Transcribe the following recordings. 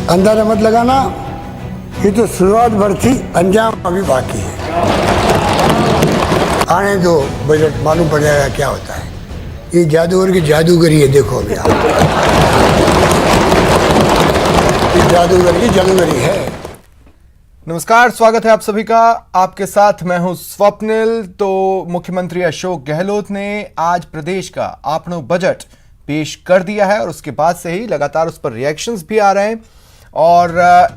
अंदाजा मत लगाना, ये तो शुरुआत भर थी, अंजाम अभी बाकी है। आने दो, बजट मालूम पड़ जाएगा क्या होता है। ये जादूगर की जादूगरी है, देखो अभी आप, ये जादूगर की जादूगरी है। नमस्कार, स्वागत है आप सभी का। आपके साथ मैं हूं स्वप्निल। तो मुख्यमंत्री अशोक गहलोत ने आज प्रदेश का आपनो बजट पेश कर दिया है और उसके बाद से ही लगातार उस पर रिएक्शंस भी आ रहे हैं और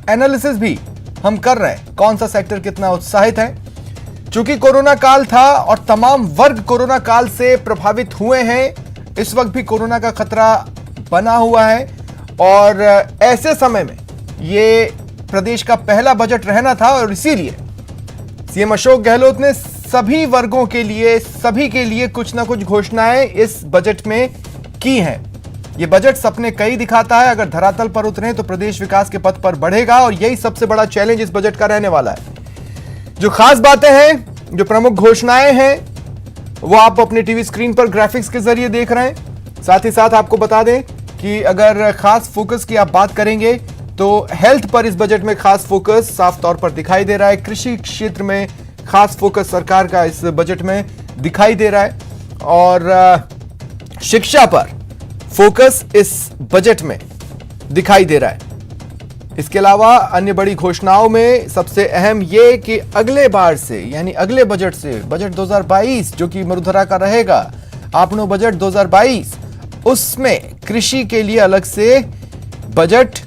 एनालिसिस भी हम कर रहे हैं कौन सा सेक्टर कितना उत्साहित है। चूंकि कोरोना काल था और तमाम वर्ग कोरोना काल से प्रभावित हुए हैं, इस वक्त भी कोरोना का खतरा बना हुआ है और ऐसे समय में ये प्रदेश का पहला बजट रहना था और इसीलिए सीएम अशोक गहलोत ने सभी वर्गों के लिए, सभी के लिए कुछ ना कुछ घोषणाएं इस बजट में की हैं। यह बजट सपने कई दिखाता है, अगर धरातल पर उतरे तो प्रदेश विकास के पथ पर बढ़ेगा और यही सबसे बड़ा चैलेंज इस बजट का रहने वाला है। जो खास बातें हैं, जो प्रमुख घोषणाएं हैं, वो आप अपने टीवी स्क्रीन पर ग्राफिक्स के जरिए देख रहे हैं। साथ ही साथ आपको बता दें कि अगर खास फोकस की आप बात करेंगे तो हेल्थ पर इस बजट में खास फोकस साफ तौर पर दिखाई दे रहा है। कृषि क्षेत्र में खास फोकस सरकार का इस बजट में दिखाई दे रहा है और शिक्षा पर फोकस इस बजट में दिखाई दे रहा है। इसके अलावा अन्य बड़ी घोषणाओं में सबसे अहम ये कि अगले बार से, यानी अगले बजट से, बजट 2022 जो कि मरुधरा का रहेगा, आपनो बजट 2022, उसमें कृषि के लिए अलग से बजट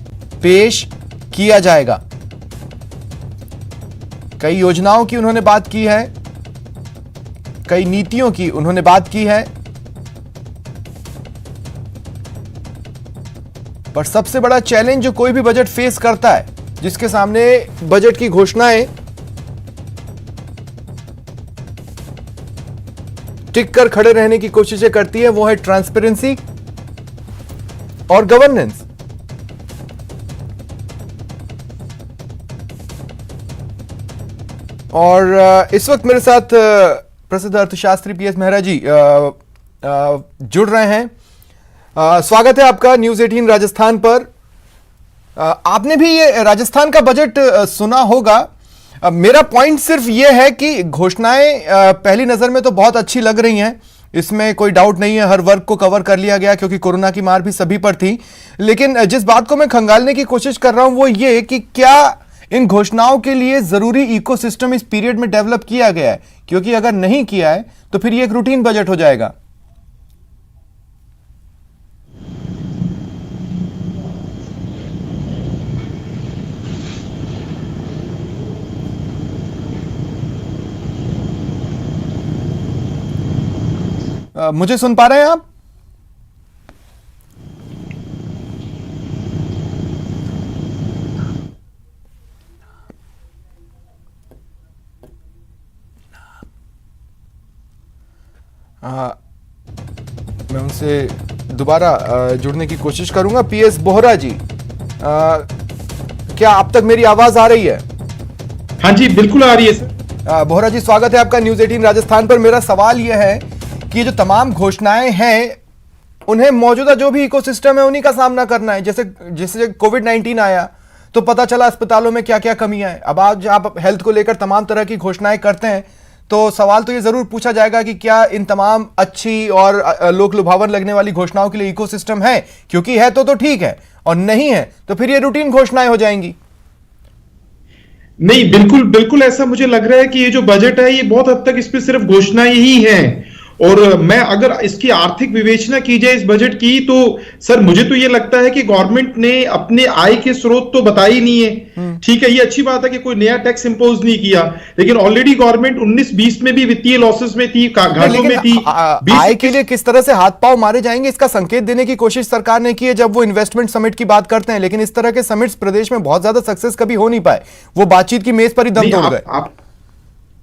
पेश किया जाएगा। कई योजनाओं की उन्होंने बात की है, कई नीतियों की उन्होंने बात की है, पर सबसे बड़ा चैलेंज जो कोई भी बजट फेस करता है, जिसके सामने बजट की घोषणाएं टिक कर खड़े रहने की कोशिशें करती है, वो है ट्रांसपेरेंसी और गवर्नेंस। और इस वक्त मेरे साथ प्रसिद्ध अर्थशास्त्री पीएस मेहरा जी जुड़ रहे हैं। स्वागत है आपका न्यूज 18 राजस्थान पर। आपने भी ये राजस्थान का बजट सुना होगा। मेरा पॉइंट सिर्फ ये है कि घोषणाएं पहली नजर में तो बहुत अच्छी लग रही हैं, इसमें कोई डाउट नहीं है, हर वर्ग को कवर कर लिया गया क्योंकि कोरोना की मार भी सभी पर थी। लेकिन जिस बात को मैं खंगालने की कोशिश कर रहा हूं वो ये कि क्या इन घोषणाओं के लिए जरूरी इकोसिस्टम इस पीरियड में डेवलप किया गया है, क्योंकि अगर नहीं किया है तो फिर ये एक रूटीन बजट हो जाएगा। मुझे सुन पा रहे हैं आप? मैं उनसे दोबारा जुड़ने की कोशिश करूंगा। पीएस बोहरा जी, क्या आप तक मेरी आवाज आ रही है? हाँ जी, बिल्कुल आ रही है सर। बोहरा जी, स्वागत है आपका न्यूज 18 राजस्थान पर। मेरा सवाल यह है कि जो तमाम घोषणाएं हैं, उन्हें मौजूदा जो भी इकोसिस्टम है उन्हीं का सामना करना है। जैसे कोविड-19 आया तो पता चला अस्पतालों में क्या क्या कमियां हैं। अब आज आप हेल्थ को लेकर तमाम तरह की घोषणाएं करते हैं तो सवाल तो ये जरूर पूछा जाएगा कि क्या इन तमाम अच्छी और लोक लुभावन लगने वाली घोषणाओं के लिए इकोसिस्टम है? क्योंकि है तो ठीक है, और नहीं है तो फिर ये रूटीन घोषणाएं हो जाएंगी। नहीं, बिल्कुल बिल्कुल ऐसा मुझे लग रहा है कि ये जो बजट है ये बहुत हद तक इस पे सिर्फ घोषणाएं ही हैं। और मैं अगर इसकी आर्थिक विवेचना की जाए इस बजट की तो सर मुझे तो ये लगता है कि गवर्नमेंट ने अपने आय के स्रोत तो बताए ही नहीं है। ठीक है, ये अच्छी बात है कि कोई नया टैक्स इंपोज नहीं किया, लेकिन ऑलरेडी गवर्नमेंट 19-20 में भी वित्तीय लॉसेस में थी, घाटों में थी। आय के लिए किस तरह से हाथ पांव मारे जाएंगे इसका संकेत देने की कोशिश सरकार ने की है जब वो इन्वेस्टमेंट समिट की बात करते हैं, लेकिन इस तरह के समिट्स प्रदेश में बहुत ज्यादा सक्सेस कभी हो नहीं पाए, वो बातचीत की मेज पर ही दम तोड़ गए।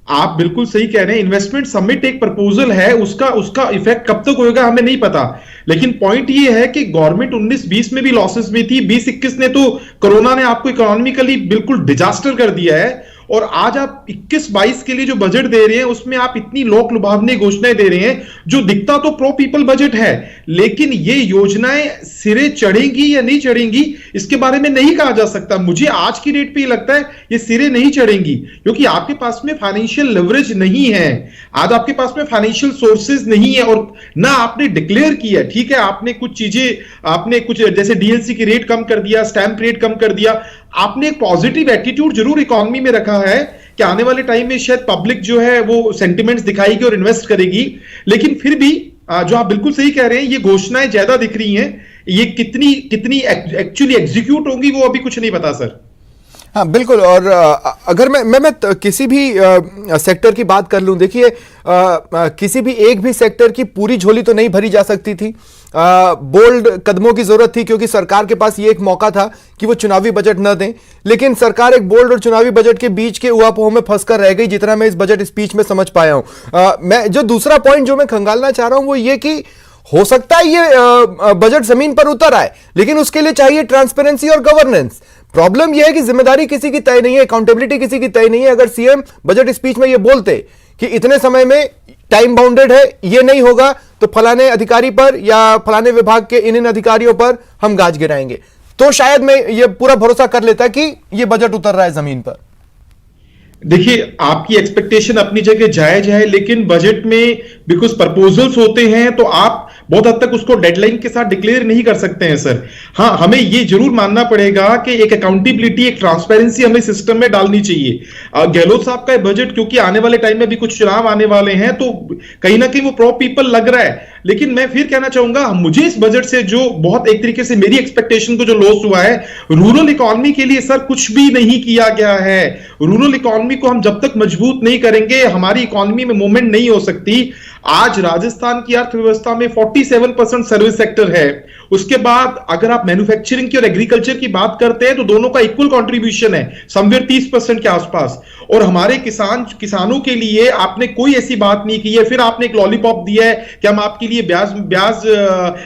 आप बिल्कुल सही कह रहे हैं। इन्वेस्टमेंट समिट एक प्रपोजल है, उसका इफेक्ट कब तक होगा हमें नहीं पता, लेकिन पॉइंट ये है कि गवर्नमेंट 19-20 में भी लॉसेस में थी, 20-21 ने तो कोरोना ने आपको इकोनॉमिकली बिल्कुल डिजास्टर कर दिया है और आज आप 21-22 के लिए जो बजट दे रहे हैं उसमें आप इतनी लोक लुभावनी घोषणाएं दे रहे हैं जो दिखता तो प्रो पीपल बजट है, लेकिन ये योजनाएं सिरे चढ़ेंगी या नहीं चढ़ेंगी इसके बारे में नहीं कहा जा सकता। मुझे आज की डेट पे ये लगता है ये सिरे नहीं चढ़ेंगी, क्योंकि आपके पास में फाइनेंशियल लेवरेज नहीं है, आज आपके पास में फाइनेंशियल सोर्सेज नहीं है, और ना आपने डिक्लेयर किया। ठीक है, आपने कुछ चीजें, आपने कुछ जैसे डीएलसी की रेट कम कर दिया, स्टैंप रेट कम कर दिया, आपने एक पॉजिटिव एटीट्यूड जरूर इकोनॉमी में रखा है कि आने वाले टाइम में शायद पब्लिक जो है वो सेंटिमेंट्स दिखाएगी और इन्वेस्ट करेगी, लेकिन फिर भी जो आप बिल्कुल सही कह रहे हैं, ये घोषणाएं ज्यादा दिख रही हैं, ये कितनी कितनी एक्चुअली एग्जीक्यूट होंगी वो अभी कुछ नहीं पता सर। हाँ बिल्कुल। और अगर मैं किसी भी सेक्टर की बात कर लूं, देखिए किसी भी एक भी सेक्टर की पूरी झोली तो नहीं भरी जा सकती थी। बोल्ड कदमों की जरूरत थी क्योंकि सरकार के पास ये एक मौका था कि वो चुनावी बजट न दें, लेकिन सरकार एक बोल्ड और चुनावी बजट के बीच के उहापोह में फंसकर रह गई, जितना मैं इस बजट स्पीच में समझ पाया हूं। मैं जो दूसरा पॉइंट जो मैं खंगालना चाह रहा हूं वो ये कि हो सकता है ये बजट जमीन पर उतर आए, लेकिन उसके लिए चाहिए ट्रांसपेरेंसी और गवर्नेंस। प्रॉब्लम यह है कि जिम्मेदारी किसी की तय नहीं है, अकाउंटेबिलिटी किसी की तय नहीं है। अगर सीएम बजट स्पीच में ये बोलते कि इतने समय में टाइम बाउंडेड है, ये नहीं होगा तो फलाने अधिकारी पर या फलाने विभाग के इन अधिकारियों पर हम गाज गिराएंगे, तो शायद मैं ये पूरा भरोसा कर लेता कि ये बजट उतर रहा है जमीन पर। देखिए, आपकी एक्सपेक्टेशन अपनी जगह जायज है, लेकिन बजट में भी कुछ प्रपोजल्स होते हैं तो आप बहुत हद तक उसको डेडलाइन के साथ डिक्लेयर नहीं कर सकते हैं सर। हाँ, हमें ये जरूर मानना पड़ेगा कि एक अकाउंटेबिलिटी, एक ट्रांसपेरेंसी हमें सिस्टम में डालनी चाहिए। गहलोत साहब का बजट, क्योंकि आने वाले टाइम में भी कुछ चुनाव आने वाले हैं, तो कहीं ना कहीं वो प्रो पीपल लग रहा है, लेकिन मैं फिर कहना चाहूंगा, मुझे इस बजट से जो बहुत एक तरीके से मेरी एक्सपेक्टेशन को जो लॉस हुआ है, रूरल इकोनॉमी के लिए सर कुछ भी नहीं किया गया है। रूरल इकोनॉमी को हम जब तक मजबूत नहीं करेंगे, हमारी इकोनॉमी में मूवमेंट नहीं हो सकती। आज राजस्थान की अर्थव्यवस्था में 47% सर्विस सेक्टर है। उसके बाद अगर आप मैन्युफैक्चरिंग की और एग्रीकल्चर की बात करते हैं तो दोनों का इक्वल कंट्रीब्यूशन है, समवेयर 30% के आसपास। और हमारे किसानों के लिए आपने कोई ऐसी बात नहीं की है। फिर आपने एक लॉलीपॉप दिया है कि हम आपके लिए ब्याज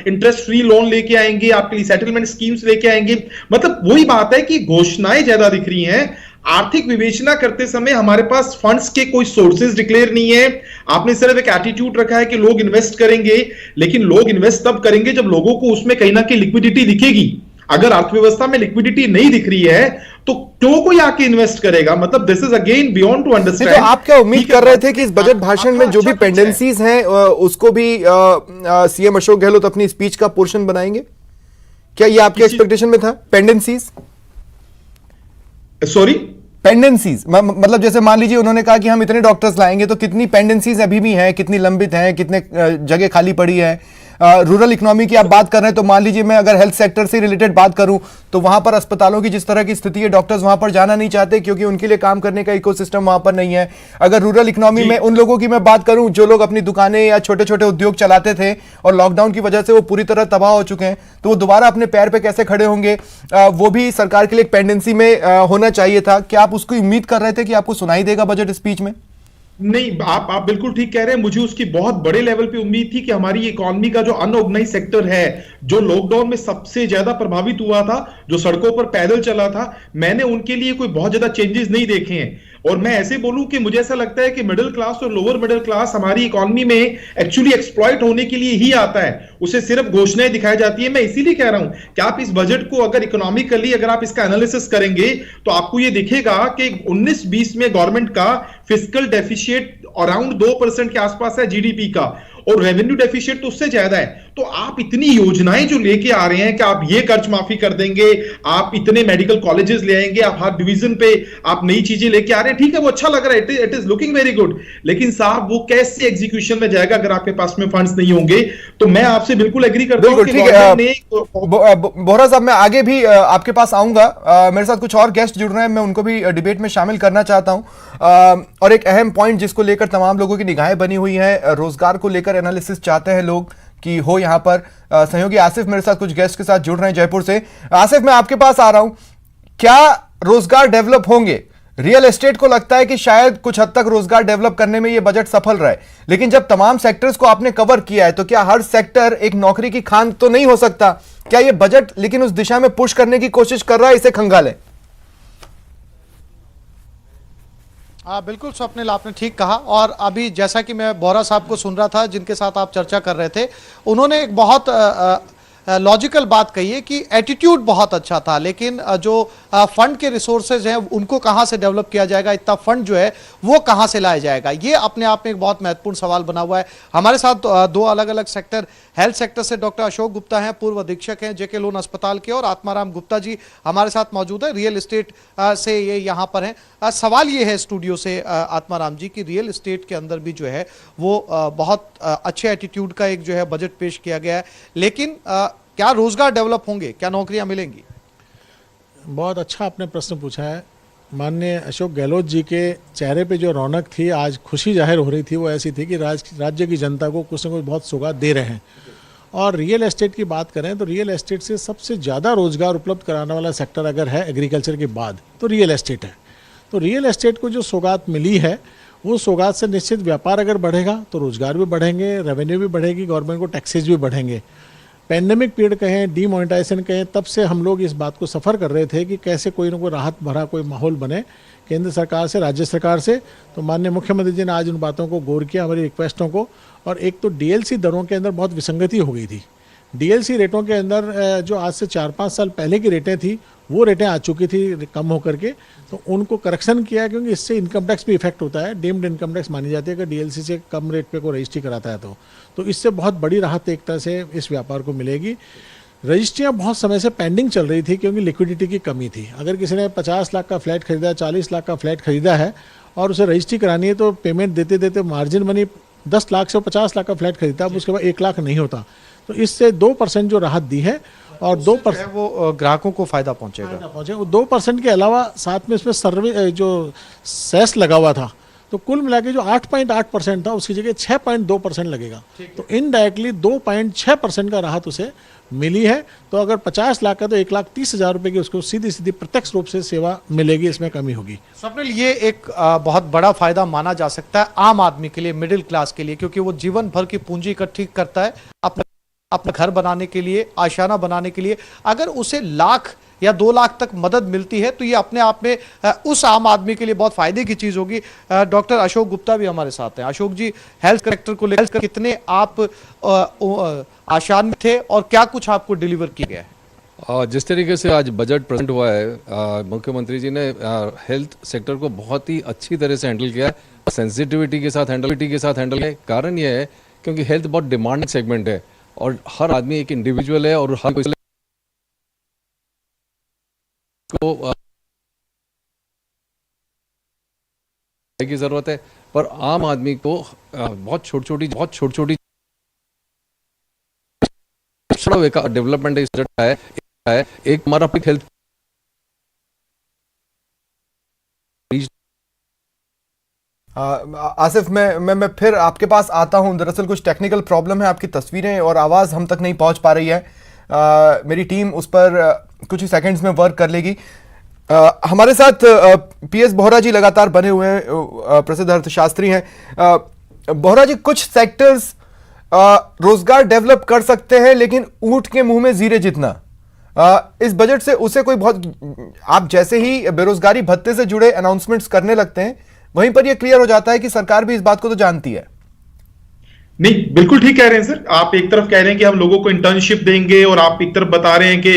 इंटरेस्ट फ्री लोन लेके आएंगे, आपके लिए सेटलमेंट स्कीम्स लेके आएंगे। मतलब वही बात है कि घोषणाएं ज्यादा दिख रही हैं, आर्थिक विवेचना करते समय हमारे पास फंड्स के कोई सोर्सेज डिक्लेयर नहीं है। आपने सिर्फ एक एटीट्यूड रखा है कि लोग इन्वेस्ट करेंगे, लेकिन लोग इन्वेस्ट तब करेंगे जब लोगों को उसमें कहीं ना कहीं लिक्विडिटी दिखेगी। अगर अर्थव्यवस्था में लिक्विडिटी नहीं दिख रही है तो क्यों कोई आके इन्वेस्ट करेगा? मतलब this is again beyond to understand. तो आप क्या उम्मीद कर रहे थे कि इस बजट भाषण में जो भी पेंडेंसीज हैं उसको भी सीएम अशोक गहलोत अपनी स्पीच का पोर्शन बनाएंगे? क्या ये आपके एक्सपेक्टेशन में था? पेंडेंसीज, सॉरी, पेंडेंसीज मतलब जैसे मान लीजिए उन्होंने कहा कि हम इतने डॉक्टर्स लाएंगे, तो कितनी पेंडेंसीज अभी भी हैं, कितनी लंबित हैं, कितने जगह खाली पड़ी है? रूरल इकोनॉमी की आप बात कर रहे हैं तो मान लीजिए मैं अगर हेल्थ सेक्टर से रिलेटेड बात करूं तो वहां पर अस्पतालों की जिस तरह की स्थिति है, डॉक्टर्स वहां पर जाना नहीं चाहते क्योंकि उनके लिए काम करने का इकोसिस्टम वहां पर नहीं है। अगर रूरल इकोनॉमी में उन लोगों की मैं बात करूं जो लोग अपनी दुकानें या छोटे छोटे उद्योग चलाते थे और लॉकडाउन की वजह से वो पूरी तरह तबाह हो चुके हैं, तो वो दोबारा अपने पैर पे कैसे खड़े होंगे, वो भी सरकार के लिए एक पेंडेंसी में होना चाहिए था। क्या आप उसकी उम्मीद कर रहे थे कि आपको सुनाई देगा बजट स्पीच में? नहीं, आप बिल्कुल ठीक कह रहे हैं। मुझे उसकी बहुत बड़े लेवल पे उम्मीद थी कि हमारी इकोनॉमी का जो अनऑर्गेनाइज सेक्टर है, जो लॉकडाउन में सबसे ज्यादा प्रभावित हुआ था, जो सड़कों पर पैदल चला था, मैंने उनके लिए कोई बहुत ज्यादा चेंजेस नहीं देखे हैं। और मैं ऐसे बोलूं कि मुझे ऐसा लगता है कि मिडिल क्लास और लोअर मिडिल क्लास हमारी इकोनॉमी में एक्चुअली एक्सप्लॉइट होने के लिए ही आता है, उसे सिर्फ घोषणाएं दिखाई जाती है। मैं इसीलिए कह रहा हूं कि आप इस बजट को अगर इकोनॉमिकली अगर आप इसका एनालिसिस करेंगे तो आपको यह दिखेगा कि 19-20 में गवर्नमेंट का फिस्कल डेफिशिएट अराउंड 2% के आसपास है जीडीपी का, और रेवेन्यू डेफिशिएट तो उससे ज्यादा है। तो आप इतनी योजनाएं जो लेके आ रहे हैं कि आप ये कर्ज माफी कर देंगे, आप इतने मेडिकल कॉलेजेस ले आएंगे, आप हर डिवीजन पे आप नई चीजें लेके आ रहे हैं, ठीक है, वो अच्छा लग रहा है, it is looking very good, लेकिन साहब वो कैसे एग्जीक्यूशन में जाएगा अगर आपके पास में फंड्स नहीं होंगे? तो मैं आपसे बिल्कुल एग्री करता हूं। बोहरा साहब, मैं आगे भी आपके पास आऊंगा, मेरे साथ कुछ और गेस्ट जुड़ रहे हैं, मैं उनको भी डिबेट में शामिल करना चाहता हूं। और एक अहम पॉइंट जिसको लेकर तमाम लोगों की निगाहें बनी हुई है, रोजगार को लेकर एनालिसिस चाहते हैं लोग कि हो यहां पर। सहयोगी आसिफ मेरे साथ कुछ गेस्ट के साथ जुड़ रहे हैं जयपुर से। आसिफ, मैं आपके पास आ रहा हूं, क्या रोजगार डेवलप होंगे? रियल एस्टेट को लगता है कि शायद कुछ हद तक रोजगार डेवलप करने में यह बजट सफल रहे, लेकिन जब तमाम सेक्टर्स को आपने कवर किया है तो क्या हर सेक्टर एक नौकरी की खान तो नहीं हो सकता? क्या यह बजट लेकिन उस दिशा में पुश करने की कोशिश कर रहा है? इसे खंगालें। हाँ बिल्कुल स्वप्निल, आपने ठीक कहा। और अभी जैसा कि मैं बोहरा साहब को सुन रहा था जिनके साथ आप चर्चा कर रहे थे, उन्होंने एक बहुत लॉजिकल बात कही है कि एटीट्यूड बहुत अच्छा था, लेकिन जो फंड के रिसोर्सेज हैं उनको कहां से डेवलप किया जाएगा, इतना फंड जो है वो कहां से लाया जाएगा, ये अपने आप में एक बहुत महत्वपूर्ण सवाल बना हुआ है। हमारे साथ दो अलग अलग सेक्टर, हेल्थ सेक्टर से डॉक्टर अशोक गुप्ता हैं, पूर्व अधीक्षक हैं जेके लोन अस्पताल के, और आत्माराम गुप्ता जी हमारे साथ मौजूद है, रियल एस्टेट से ये यहाँ पर हैं। सवाल ये है स्टूडियो से आत्माराम जी कि रियल एस्टेट के अंदर भी जो है वो बहुत अच्छे एटीट्यूड का एक जो है बजट पेश किया गया है, लेकिन क्या रोजगार डेवलप होंगे, क्या नौकरियां मिलेंगी? बहुत अच्छा आपने प्रश्न पूछा है। माननीय अशोक गहलोत जी के चेहरे पे जो रौनक थी, आज खुशी जाहिर हो रही थी, वो ऐसी थी कि राज्य की जनता को कुछ न कुछ बहुत सौगात दे रहे हैं। और रियल एस्टेट की बात करें तो रियल एस्टेट से सबसे ज़्यादा रोजगार उपलब्ध कराने वाला सेक्टर अगर है एग्रीकल्चर के बाद तो रियल एस्टेट है। तो रियल एस्टेट को जो सौगात मिली है, वो सौगात से निश्चित व्यापार अगर बढ़ेगा तो रोजगार भी बढ़ेंगे, रेवेन्यू भी बढ़ेगी, गवर्नमेंट को टैक्सेस भी बढ़ेंगे। पैंडेमिक पीरियड कहें, डीमोनेटाइजेशन कहें, तब से हम लोग इस बात को सफ़र कर रहे थे कि कैसे कोई ना कोई राहत भरा कोई माहौल बने केंद्र सरकार से, राज्य सरकार से। तो माननीय मुख्यमंत्री जी ने आज उन बातों को गौर किया, हमारी रिक्वेस्टों को। और एक तो डीएलसी दरों के अंदर बहुत विसंगति हो गई थी। डीएलसी रेटों के अंदर जो आज से 4-5 साल पहले की रेटें थी, वो रेटें आ चुकी थी कम होकर के, तो उनको करेक्शन किया, क्योंकि इससे इनकम टैक्स भी इफेक्ट होता है। डीम्ड इनकम टैक्स मानी जाती है कि डीएलसी से कम रेट पे कोई रजिस्ट्री कराता है तो इससे बहुत बड़ी राहत एक तरह से इस व्यापार को मिलेगी। रजिस्ट्रियाँ बहुत समय से पेंडिंग चल रही थी क्योंकि लिक्विडिटी की कमी थी। अगर किसी ने 50 लाख का फ्लैट खरीदा है, 40 लाख का फ्लैट खरीदा है और उसे रजिस्ट्री करानी है, तो पेमेंट देते देते मार्जिन मनी 10 लाख से 50 लाख का फ्लैट खरीदता, अब उसके बाद 1 लाख नहीं होता। तो इससे 2% जो राहत दी है, और 2% वो ग्राहकों को फायदा पहुंचेगा। 2% के अलावा साथ में इसमें सर्वे जो सेस लगा हुआ था, तो कुल मिला के जो 8.8% था उसकी जगह 6.2% लगेगा। तो इनडायरेक्टली 2.6% का राहत उसे मिली है। तो अगर 50 लाख का तो 1,30,000 रुपए की उसको सीधी सीधी प्रत्यक्ष रूप से सेवा मिलेगी, इसमें कमी होगी। स्वप्निल, ये एक बहुत बड़ा फायदा माना जा सकता है आम आदमी के लिए, मिडिल क्लास के लिए, क्योंकि वो जीवन भर की पूंजी इकट्ठी करता है अपना घर बनाने के लिए, आशियाना बनाने के लिए। अगर उसे लाख या 2 लाख तक मदद मिलती है तो ये अपने आप में उस आम आदमी के लिए बहुत फायदे की चीज होगी। डॉक्टर अशोक गुप्ता भी हमारे साथ हैं। अशोक जी, हेल्थ सेक्टर को लेकर कितने आप आशान थे और क्या कुछ आपको डिलीवर किया गया है? जिस तरीके से आज बजट प्रेजेंट हुआ है, मुख्यमंत्री जी ने हेल्थ सेक्टर को बहुत ही अच्छी तरह से हैंडल किया है, सेंसिटिविटी के साथ हैंडल किया। कारण यह है क्योंकि हेल्थ बहुत डिमांडिंग सेगमेंट है और हर आदमी एक इंडिविजुअल है और हर कोई को की जरूरत है, पर आम आदमी को बहुत छोटी छोटी डेवलपमेंट है। एक हमारा हेल्थ आसिफ, मैं फिर आपके पास आता हूं। दरअसल कुछ टेक्निकल प्रॉब्लम है, आपकी तस्वीरें और आवाज़ हम तक नहीं पहुंच पा रही है। मेरी टीम उस पर कुछ ही सेकंड्स में वर्क कर लेगी। हमारे साथ पीएस बोहरा जी लगातार बने हुए हैं, प्रसिद्ध अर्थशास्त्री हैं। बोहरा जी, कुछ सेक्टर्स रोजगार डेवलप कर सकते हैं लेकिन ऊंट के मुंह में जीरे जितना। इस बजट से उसे कोई बहुत, आप जैसे ही बेरोजगारी भत्ते से जुड़े अनाउंसमेंट्स करने लगते हैं, वहीं पर यह क्लियर हो जाता है कि सरकार भी इस बात को तो जानती है। नहीं, बिल्कुल ठीक कह रहे हैं सर। आप एक तरफ कह रहे हैं कि हम लोगों को इंटर्नशिप देंगे और आप एक तरफ बता रहे हैं कि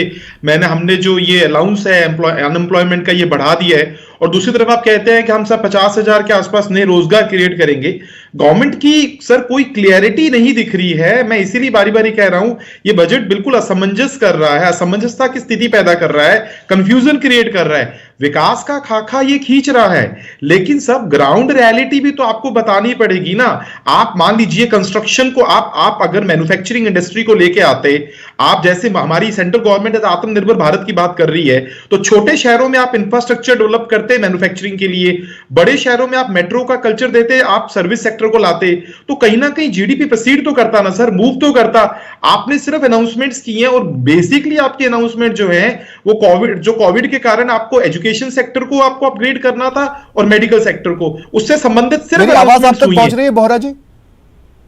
हमने जो ये अलाउंस है अनएम्प्लॉयमेंट का ये बढ़ा दिया है, और दूसरी तरफ आप कहते हैं कि हम सब 50,000 के आसपास नए रोजगार क्रिएट करेंगे। गवर्नमेंट की सर कोई क्लियरिटी नहीं दिख रही है। मैं इसीलिए बारी बारी कह रहा हूं, ये बजट बिल्कुल असमंजस कर रहा है, असमंजसता की स्थिति पैदा कर रहा है, कंफ्यूजन क्रिएट कर रहा है, विकास का खाका ये खींच रहा है। लेकिन सब ग्राउंड रियलिटी भी तो आपको बतानी पड़ेगी ना। आप मान लीजिए कंस्ट्रक्शन को आप अगर मैन्युफैक्चरिंग इंडस्ट्री को लेके आते, आप जैसे हमारी सेंट्रल गवर्नमेंट आत्मनिर्भर भारत की बात कर रही है, तो छोटे शहरों में आप इंफ्रास्ट्रक्चर डेवलप करते मैन्युफैक्चरिंग के लिए, बड़े शहरों में आप मेट्रो का कल्चर देते, आप सर्विस सेक्टर को लाते, तो कहीं ना कहीं जीडीपी प्रोसीड तो करता ना सर, मूव तो करता। आपने सिर्फ अनाउंसमेंट्स किए हैं और बेसिकली आपके अनाउंसमेंट जो है वो कोविड के कारण आपको एजुकेशन सेक्टर को आपको अपग्रेड करना था और मेडिकल सेक्टर को, उससे संबंधित सिर्फ आवाज आप तक पहुंच रही है बोहरा जी?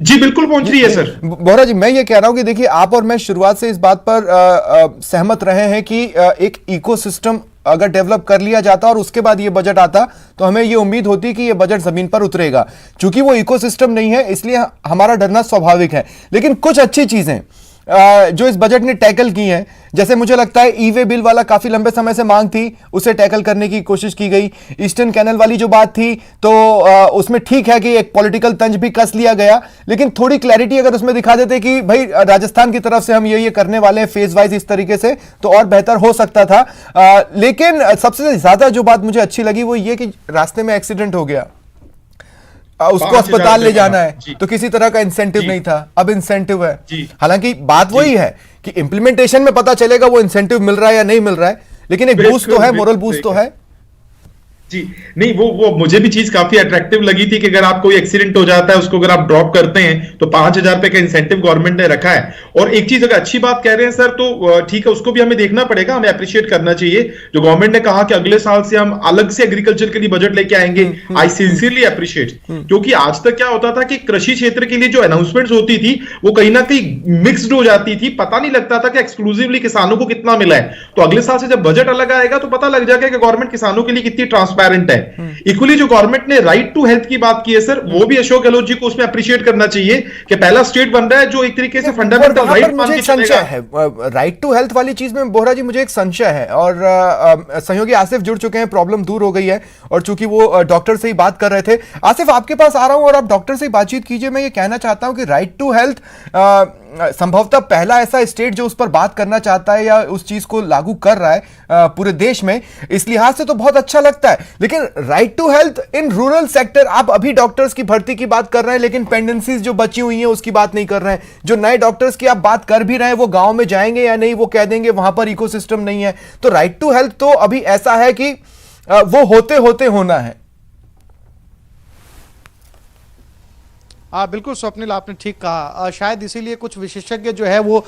जी बिल्कुल पहुंच रही है सर। बोहरा जी, मैं ये कह रहा हूं कि देखिए, आप और मैं शुरुआत से इस बात पर सहमत रहे हैं कि एक इकोसिस्टम अगर डेवलप कर लिया जाता और उसके बाद ये बजट आता तो हमें ये उम्मीद होती कि ये बजट जमीन पर उतरेगा। चूंकि वो इकोसिस्टम नहीं है, इसलिए हमारा डरना स्वाभाविक है। लेकिन कुछ अच्छी चीजें जो इस बजट ने टैकल की हैं, जैसे मुझे लगता है ई वे बिल वाला काफी लंबे समय से मांग थी, उसे टैकल करने की कोशिश की गई। ईस्टर्न कैनल वाली जो बात थी तो उसमें ठीक है कि एक पॉलिटिकल तंज भी कस लिया गया, लेकिन थोड़ी क्लैरिटी अगर उसमें दिखा देते कि भाई राजस्थान की तरफ से हम ये करने वाले हैं फेज वाइज इस तरीके से, तो और बेहतर हो सकता था। लेकिन सबसे ज्यादा जो बात मुझे अच्छी लगी वो ये कि रास्ते में एक्सीडेंट हो गया, उसको अस्पताल ले जाना है तो किसी तरह का इंसेंटिव नहीं था, अब इंसेंटिव है। हालांकि बात वही है कि इंप्लीमेंटेशन में पता चलेगा वो इंसेंटिव मिल रहा है या नहीं मिल रहा है, लेकिन एक बूस्ट तो है, मोरल बूस्ट तो है। जी नहीं, वो मुझे भी चीज काफी अट्रैक्टिव लगी थी कि अगर आप कोई एक्सीडेंट हो जाता है, उसको अगर आप ड्रॉप करते हैं तो 5,000 रुपए का इंसेंटिव गवर्नमेंट ने रखा है। और एक चीज अगर अच्छी बात कह रहे हैं सर, तो ठीक है, उसको भी हमें देखना पड़ेगा, हमें अप्रिशिएट करना चाहिए। जो गवर्नमेंट ने कहा कि अगले साल से हम अलग से एग्रीकल्चर के लिए बजट लेके आएंगे, आई सिंसियरली अप्रिशिएट। क्योंकि आज तक क्या होता था कि कृषि क्षेत्र के लिए जो अनाउंसमेंट्स होती थी वो कहीं ना कहीं मिक्सड हो जाती थी, पता नहीं लगता था कि एक्सक्लूसिवली किसानों को कितना मिला है। तो अगले साल से जब बजट अलग आएगा तो पता लग जाएगा कि गवर्नमेंट किसानों के लिए कितनी ट्रांसपेरेंट है। इक्वली जो गवर्नमेंट ने राइट टू हेल्थ की बात की है सर, वो भी अशोक गहलोत जी को उसमें अप्रिशिएट करना चाहिए कि पहला स्टेट बन रहा है जो एक तरीके से फंडामेंटल राइट मान के चलेगा। है राइट टू हेल्थ वाली चीज में बोहरा जी मुझे एक संशय है, और सहयोगी आसिफ जुड़ चुके हैं, प्रॉब्लम दूर हो गई है, और चूंकि वो डॉक्टर से ही बात कर रहे थे। आसिफ, आपके पास आ रहा हूं और आप डॉक्टर से ही बातचीत कीजिए। मैं ये कहना चाहता हूं कि राइट टू हेल्थ संभवतः पहला ऐसा स्टेट जो उस पर बात करना चाहता है या उस चीज को लागू कर रहा है पूरे देश में, इस लिहाज से तो बहुत अच्छा लगता है। लेकिन right to health in rural sector, आप अभी डॉक्टर्स की भर्ती की बात कर रहे हैं, लेकिन पेंडेंसीज जो बची हुई हैं उसकी बात नहीं कर रहे हैं। जो नए डॉक्टर्स की आप बात कर भी रहे हैं, वो गांव में जाएंगे या नहीं, वो कह देंगे वहां पर इकोसिस्टम नहीं है। तो राइट टू हेल्थ तो अभी ऐसा है कि वो होते होते होना है। बिल्कुल स्वप्निल, आपने ठीक कहा। शायद इसीलिए कुछ विशेषज्ञ जो है वो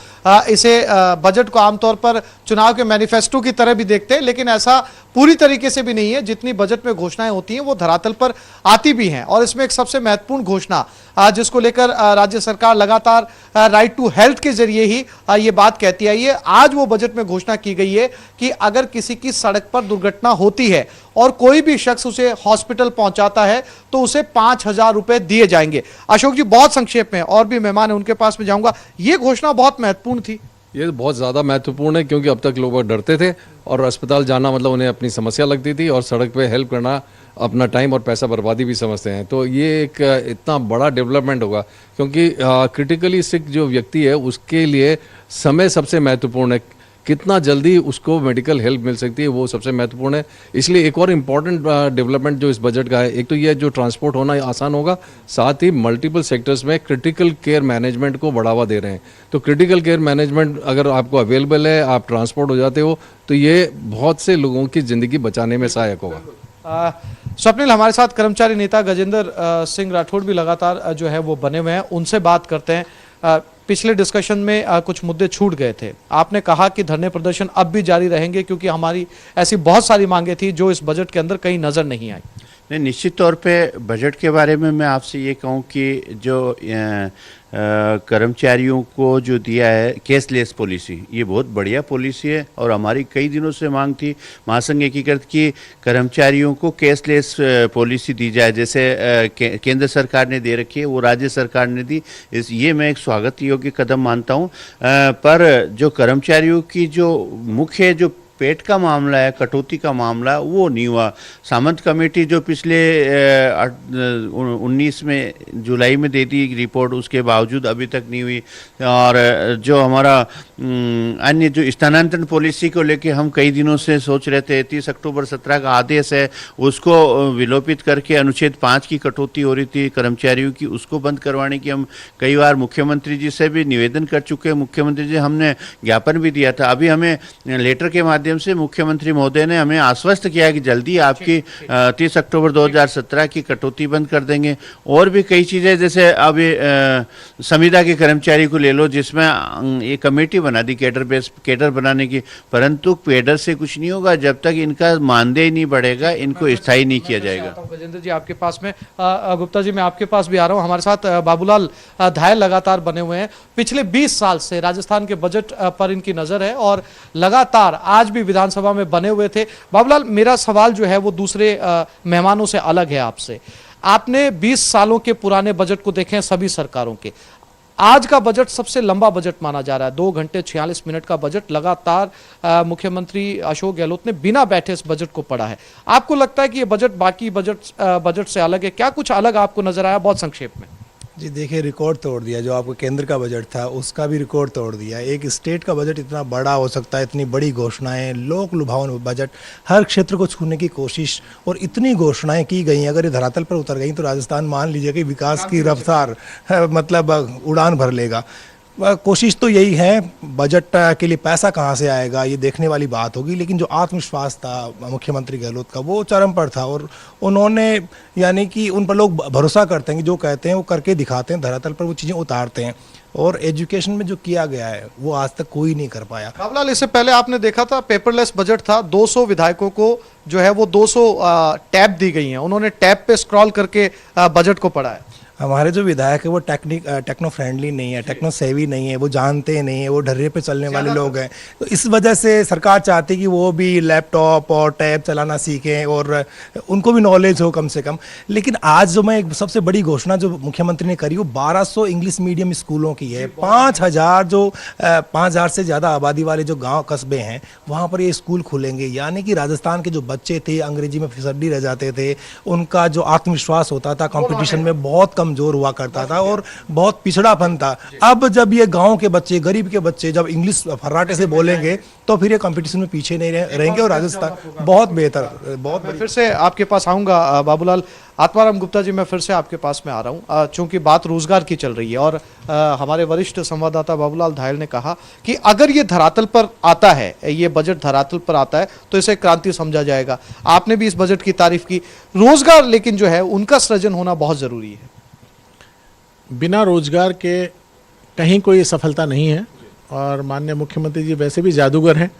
इसे बजट को आमतौर पर चुनाव के मैनिफेस्टो की तरह भी देखते हैं, लेकिन ऐसा पूरी तरीके से भी नहीं है। जितनी बजट में घोषणाएं होती हैं वो धरातल पर आती भी हैं, और इसमें एक सबसे महत्वपूर्ण घोषणा जिसको लेकर राज्य सरकार लगातार राइट टू हेल्थ के जरिए ही ये बात कहती आई है। आज वो बजट में घोषणा की गई है कि अगर किसी की सड़क पर दुर्घटना होती है और कोई भी शख्स उसे हॉस्पिटल पहुंचाता है तो उसे 5,000 रुपए दिए जाएंगे। अशोक जी, बहुत संक्षेप में, और भी मेहमान है उनके पास में जाऊंगा, ये घोषणा बहुत महत्वपूर्ण थी। ये बहुत ज़्यादा महत्वपूर्ण है, क्योंकि अब तक लोग डरते थे और अस्पताल जाना मतलब उन्हें अपनी समस्या लगती थी, और सड़क पे हेल्प करना अपना टाइम और पैसा बर्बादी भी समझते हैं। तो ये एक इतना बड़ा डेवलपमेंट होगा, क्योंकि क्रिटिकली सिक जो व्यक्ति है उसके लिए समय सबसे महत्वपूर्ण है। कितना जल्दी उसको मेडिकल हेल्प मिल सकती है वो सबसे महत्वपूर्ण है। इसलिए एक और इम्पॉर्टेंट डेवलपमेंट जो इस बजट का है, एक तो ये जो ट्रांसपोर्ट होना आसान होगा, साथ ही मल्टीपल सेक्टर्स में क्रिटिकल केयर मैनेजमेंट को बढ़ावा दे रहे हैं। तो क्रिटिकल केयर मैनेजमेंट अगर आपको अवेलेबल है, आप ट्रांसपोर्ट हो जाते हो, तो ये बहुत से लोगों की ज़िंदगी बचाने में सहायक होगा। स्वप्निल, हमारे साथ कर्मचारी नेता गजेंद्र सिंह राठौड़ भी लगातार जो है वो बने हुए हैं, उनसे बात करते हैं। पिछले डिस्कशन में कुछ मुद्दे छूट गए थे। आपने कहा कि धरने प्रदर्शन अब भी जारी रहेंगे क्योंकि हमारी ऐसी बहुत सारी मांगे थी जो इस बजट के अंदर कहीं नजर नहीं आई। नहीं, निश्चित तौर पे बजट के बारे में मैं आपसे ये कहूँ कि जो कर्मचारियों को जो दिया है केसलेस पॉलिसी, ये बहुत बढ़िया पॉलिसी है, और हमारी कई दिनों से मांग थी महासंघ एकीकृत की कर्मचारियों को केसलेस पॉलिसी दी जाए, जैसे केंद्र सरकार ने दे रखी है, वो राज्य सरकार ने दी। ये मैं एक स्वागत योग्य कदम मानता हूँ। पर जो कर्मचारियों की जो मुख्य जो पेट का मामला है, कटौती का मामला, वो नहीं हुआ। सामंत कमेटी जो पिछले 19 में जुलाई में दे दी रिपोर्ट, उसके बावजूद अभी तक नहीं हुई। और जो हमारा अन्य जो स्थानांतरण पॉलिसी को लेके हम कई दिनों से सोच रहे थे, 30 अक्टूबर 17 का आदेश है, उसको विलोपित करके अनुच्छेद 5 की कटौती हो रही थी कर्मचारियों की, उसको बंद करवाने की हम कई बार मुख्यमंत्री जी से भी निवेदन कर चुके हैं। मुख्यमंत्री जी हमने ज्ञापन भी दिया था। अभी हमें लेटर के माध्यम माध्यम से मुख्यमंत्री महोदय ने हमें आश्वस्त किया कि जल्दी आपकी 30 अक्टूबर 2017 की कटौती बंद कर देंगे। और भी कई चीज़ें, जैसे अभी संविदा के कर्मचारी को ले लो, जिसमें एक कमेटी बना दी कैडर बनाने की, परंतु कैडर से कुछ नहीं होगा जब तक इनका मानदेय नहीं बढ़ेगा, इनको स्थायी नहीं किया जाएगा। गजेंद्र जी आपके पास में, गुप्ता जी मैं आपके पास भी आ रहा हूं। हमारे साथ बाबूलाल धायल लगातार बने हुए हैं, पिछले 20 साल से राजस्थान के बजट पर इनकी नजर है और लगातार आज भी विधानसभा में बने हुए थे। बाबूलाल, मेरा सवाल जो है वो दूसरे मेहमानों से अलग है आपसे। आपने 20 सालों के पुराने बजट को देखे हैं सभी सरकारों के, आज का बजट सबसे लंबा बजट माना जा रहा है। 2 घंटे 46 मिनट का बजट लगातार मुख्यमंत्री अशोक गहलोत ने बिना बैठे इस बजट को पढ़ा है। आपको लगता है कि ये बजट बाकी बजट से अलग है? क्या कुछ अलग आपको नजर आया? बहुत संक्षेप में। जी देखिए, रिकॉर्ड तोड़ दिया। जो आपको केंद्र का बजट था उसका भी रिकॉर्ड तोड़ दिया। एक स्टेट का बजट इतना बड़ा हो सकता है, इतनी बड़ी घोषणाएं, लोक लुभावन बजट, हर क्षेत्र को छूने की कोशिश, और इतनी घोषणाएं की गई। अगर ये धरातल पर उतर गई तो राजस्थान मान लीजिए कि विकास की रफ्तार मतलब उड़ान भर लेगा। कोशिश तो यही है, बजट के लिए पैसा कहाँ से आएगा ये देखने वाली बात होगी, लेकिन जो आत्मविश्वास था मुख्यमंत्री गहलोत का वो चरम पर था। और उन्होंने, यानी कि उन पर लोग भरोसा करते हैं कि जो कहते हैं वो करके दिखाते हैं, धरातल पर वो चीज़ें उतारते हैं। और एजुकेशन में जो किया गया है वो आज तक कोई नहीं कर पाया। बाबूलाल, इससे पहले आपने देखा था पेपरलेस बजट था, 200 विधायकों को जो है वो 200 टैब दी गई हैं, उन्होंने टैब पे स्क्रॉल करके बजट को पढ़ा है। हमारे जो विधायक है वो टेक्नो फ्रेंडली नहीं है, टेक्नो सेवी नहीं है, वो जानते नहीं है, वो ढर्रे पे चलने वाले लोग हैं। तो इस वजह से सरकार चाहती है कि वो भी लैपटॉप और टैब चलाना सीखें और उनको भी नॉलेज हो कम से कम। लेकिन आज जो मैं एक सबसे बड़ी घोषणा जो मुख्यमंत्री ने करी वो 1200 इंग्लिश मीडियम स्कूलों की है। 5000 से ज़्यादा आबादी वाले जो गाँव कस्बे हैं वहाँ पर ये स्कूल खुलेंगे। यानी कि राजस्थान के जो बच्चे थे अंग्रेजी में फिसड्डी रह जाते थे, उनका जो आत्मविश्वास होता था कंपटीशन में बहुत कमजोर हुआ करता था और बहुत पिछड़ापन था। अब जब ये गांव के बच्चे, गरीब के बच्चे जब इंग्लिश फर्राटे से बोलेंगे तो फिर ये कंपटीशन में पीछे नहीं रहेंगे और राजस्थान बहुत बेहतर, बहुत। मैं फिर से आपके पास आऊंगा बाबूलाल। आत्माराम गुप्ता जी, मैं फिर से आपके पास में आ रहा हूं, चूंकि बात रोजगार की चल रही है और हमारे वरिष्ठ संवाददाता बाबूलाल धायल ने कहा कि अगर ये धरातल पर आता है, ये बजट धरातल पर आता है तो इसे क्रांति समझा जाएगा। आपने भी इस बजट की तारीफ की। रोजगार लेकिन जो है उनका सृजन होना बहुत जरूरी है। बिना रोजगार के कहीं कोई सफलता नहीं है और माननीय मुख्यमंत्री जी वैसे भी जादूगर हैं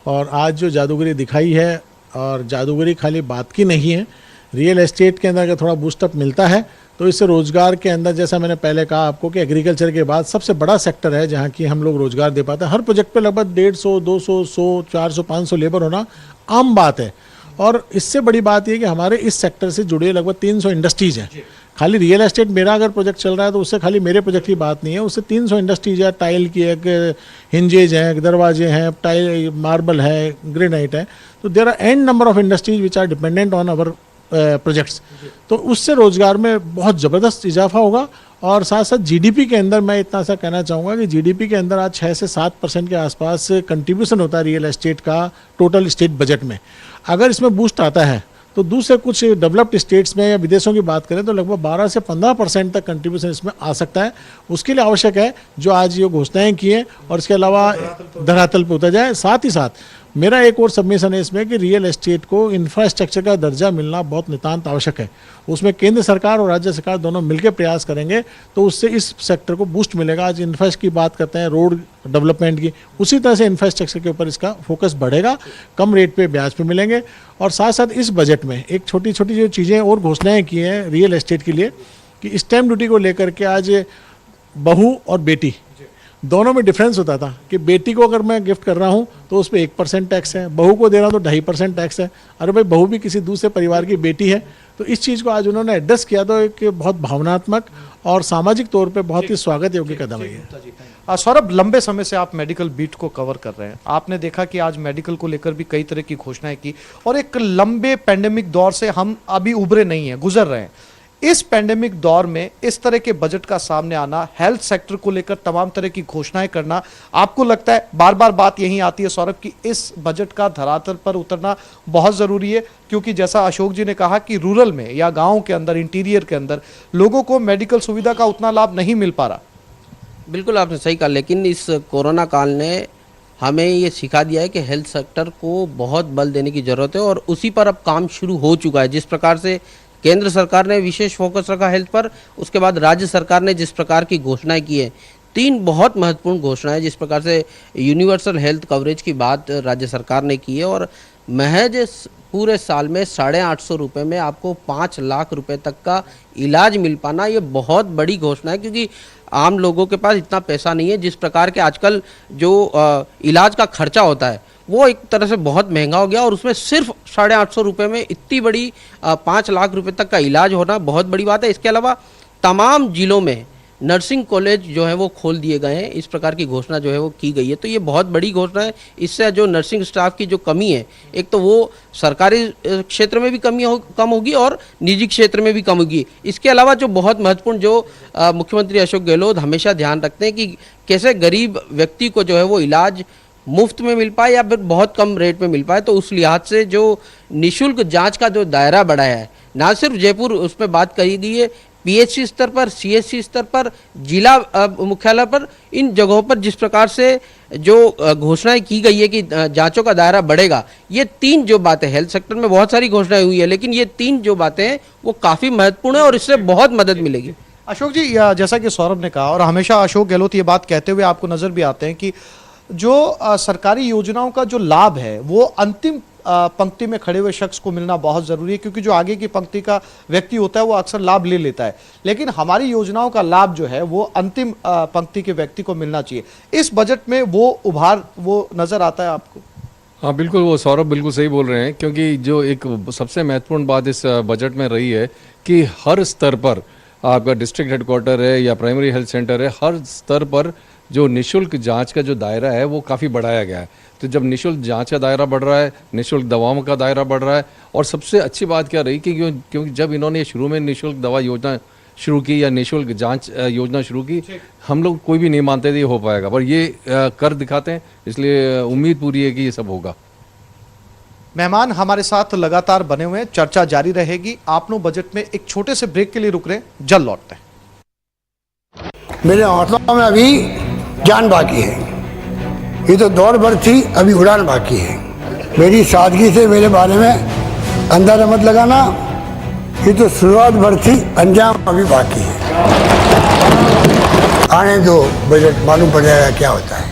और आज जो जादूगरी दिखाई है, और जादूगरी खाली बात की नहीं है, रियल एस्टेट के अंदर अगर थोड़ा बूस्टअप मिलता है तो इससे रोजगार के अंदर, जैसा मैंने पहले कहा आपको कि एग्रीकल्चर के बाद सबसे बड़ा सेक्टर है जहाँ की हम लोग रोजगार दे पाते हैं। हर प्रोजेक्ट पे लगभग 150, 200, 100, 400, 500 लेबर होना आम बात है। और इससे बड़ी बात यह कि हमारे इस सेक्टर से जुड़े लगभग 300 इंडस्ट्रीज हैं। खाली रियल एस्टेट मेरा अगर प्रोजेक्ट चल रहा है तो उससे खाली मेरे प्रोजेक्ट की बात नहीं है, उससे 300 इंडस्ट्रीज है। टाइल की एक हिंजेज हैं, दरवाजे हैं, टाइल, मार्बल है, ग्रेनाइट है। तो there are an number of industries which are dependent on our projects. तो उससे रोजगार में बहुत ज़बरदस्त इजाफा होगा। और साथ साथ जीडीपी के अंदर मैं इतना सा कहना चाहूँगा कि जीडीपी के अंदर आज 6 से 7% के आसपास कंट्रीब्यूशन होता है रियल एस्टेट का टोटल स्टेट बजट में। अगर इसमें बूस्ट आता है तो दूसरे कुछ डेवलप्ड स्टेट्स में या विदेशों की बात करें तो लगभग 12 से 15% तक कंट्रीब्यूशन इसमें आ सकता है। उसके लिए आवश्यक है जो आज ये घोषणाएं की हैं और इसके अलावा धरातल पर उतर जाए। साथ ही साथ मेरा एक और सबमिशन है इसमें कि रियल एस्टेट को इंफ्रास्ट्रक्चर का दर्जा मिलना बहुत नितांत आवश्यक है। उसमें केंद्र सरकार और राज्य सरकार दोनों मिलकर प्रयास करेंगे तो उससे इस सेक्टर को बूस्ट मिलेगा। आज इंफ्रास्ट्रक्चर की बात करते हैं, रोड डेवलपमेंट की, उसी तरह से इंफ्रास्ट्रक्चर के ऊपर इसका फोकस बढ़ेगा, कम रेट पे ब्याज पे मिलेंगे। और साथ साथ इस बजट में एक छोटी छोटी जो चीज़ें और घोषणाएं की हैं रियल एस्टेट के लिए कि स्टैम्प ड्यूटी को लेकर के आज बहू और बेटी दोनों में डिफरेंस होता था कि बेटी को अगर मैं गिफ्ट कर रहा हूं तो उस पर 1% टैक्स है, बहू को दे रहा हूं तो 2.5% टैक्स है। अरे भाई, बहू भी किसी दूसरे परिवार की बेटी है। तो इस चीज़ को आज उन्होंने एड्रेस किया तो एक बहुत भावनात्मक और सामाजिक तौर पे बहुत ही स्वागत योग्य कदम है। सौरभ, लंबे समय से आप मेडिकल बीट को कवर कर रहे हैं, आपने देखा कि आज मेडिकल को लेकर भी कई तरह की घोषणाएं की और एक लंबे पैंडेमिक दौर से हम अभी उभरे नहीं हैं, गुजर रहे हैं। इस पैंडेमिक दौर में इस तरह के बजट का सामने आना, हेल्थ सेक्टर को लेकर तमाम तरह की घोषणाएं करना, आपको लगता है, बार बार बात यही आती है सौरभ कि इस बजट का धरातल पर उतरना बहुत जरूरी है, क्योंकि जैसा अशोक जी ने कहा कि रूरल में या गांव के अंदर, इंटीरियर के अंदर लोगों को मेडिकल सुविधा का उतना लाभ नहीं मिल पा रहा। बिल्कुल आपने सही कहा, लेकिन इस कोरोना काल ने हमें ये सिखा दिया है कि हेल्थ सेक्टर को बहुत बल देने की ज़रूरत है और उसी पर अब काम शुरू हो चुका है। जिस प्रकार से केंद्र सरकार ने विशेष फोकस रखा हेल्थ पर, उसके बाद राज्य सरकार ने जिस प्रकार की घोषणाएं की है, 3 बहुत महत्वपूर्ण घोषणाएं, जिस प्रकार से यूनिवर्सल हेल्थ कवरेज की बात राज्य सरकार ने की है और महज पूरे साल में 850 रुपये में आपको 5 लाख रुपए तक का इलाज मिल पाना, ये बहुत बड़ी घोषणा है, क्योंकि आम लोगों के पास इतना पैसा नहीं है। जिस प्रकार के आजकल जो इलाज का खर्चा होता है वो एक तरह से बहुत महंगा हो गया और उसमें सिर्फ 850 रुपये में इतनी बड़ी 5 लाख रुपए तक का इलाज होना बहुत बड़ी बात है। इसके अलावा तमाम जिलों में नर्सिंग कॉलेज जो है वो खोल दिए गए हैं, इस प्रकार की घोषणा जो है वो की गई है। तो ये बहुत बड़ी घोषणा है। इससे जो नर्सिंग स्टाफ की जो कमी है, एक तो वो सरकारी क्षेत्र में भी कम होगी और निजी क्षेत्र में भी कम होगी। इसके अलावा जो बहुत महत्वपूर्ण जो मुख्यमंत्री अशोक गहलोत हमेशा ध्यान रखते हैं कि कैसे गरीब व्यक्ति को जो है वो इलाज मुफ्त में मिल पाए या फिर बहुत कम रेट में मिल पाए। तो उस लिहाज से जो निःशुल्क जांच का जो दायरा बढ़ाया है, ना सिर्फ जयपुर उसमें बात करी गई है, पीएचसी स्तर पर, सीएचसी स्तर पर, जिला मुख्यालय पर, इन जगहों पर जिस प्रकार से जो घोषणाएं की गई है कि जांचों का दायरा बढ़ेगा, ये 3 जो बातें, हेल्थ सेक्टर में बहुत सारी घोषणाएं हुई है लेकिन ये 3 जो बातें हैं वो काफ़ी महत्वपूर्ण है और इससे बहुत मदद मिलेगी। अशोक जी, जैसा कि सौरभ ने कहा और हमेशा अशोक गहलोत ये बात कहते हुए आपको नजर भी आते हैं कि जो सरकारी योजनाओं का जो लाभ है वो अंतिम पंक्ति में खड़े हुए शख्स को मिलना बहुत जरूरी है, क्योंकि जो आगे की पंक्ति का व्यक्ति होता है वो अक्सर लाभ ले लेता है, लेकिन हमारी योजनाओं का लाभ जो है वो अंतिम पंक्ति के व्यक्ति को मिलना चाहिए। इस बजट में वो उभार वो नजर आता है आपको? हाँ बिल्कुल, वो सौरभ बिल्कुल सही बोल रहे हैं, क्योंकि जो एक सबसे महत्वपूर्ण बात इस बजट में रही है कि हर स्तर पर, आपका डिस्ट्रिक्ट हेडक्वार्टर है या प्राइमरी हेल्थ सेंटर है, हर स्तर पर जो निःशुल्क जांच का जो दायरा है वो काफ़ी बढ़ाया गया है। तो जब निःशुल्क जांच का दायरा बढ़ रहा है, निःशुल्क दवाओं का दायरा बढ़ रहा है, और सबसे अच्छी बात क्या रही कि क्योंकि जब इन्होंने शुरू में निःशुल्क दवा योजना शुरू की या निःशुल्क जांच योजना शुरू की, हम लोग कोई भी नहीं मानते थे ये हो पाएगा, पर ये कर दिखाते हैं, इसलिए उम्मीद पूरी है कि ये सब होगा। मेहमान हमारे साथ लगातार बने हुए हैं, चर्चा जारी रहेगी। आप लोग बजट में एक छोटे से ब्रेक के लिए रुक रहे हैं, जल्द लौटते हैं। मेरे हौसलों में अभी जान बाकी है, ये तो दौड़ भर थी, अभी उड़ान बाकी है। मेरी सादगी से मेरे बारे में अंदाजा मत लगाना, ये तो शुरुआत भर थी, अंजाम अभी बाकी है। आने दो बजट, मालूम पड़ जाएगा क्या होता है।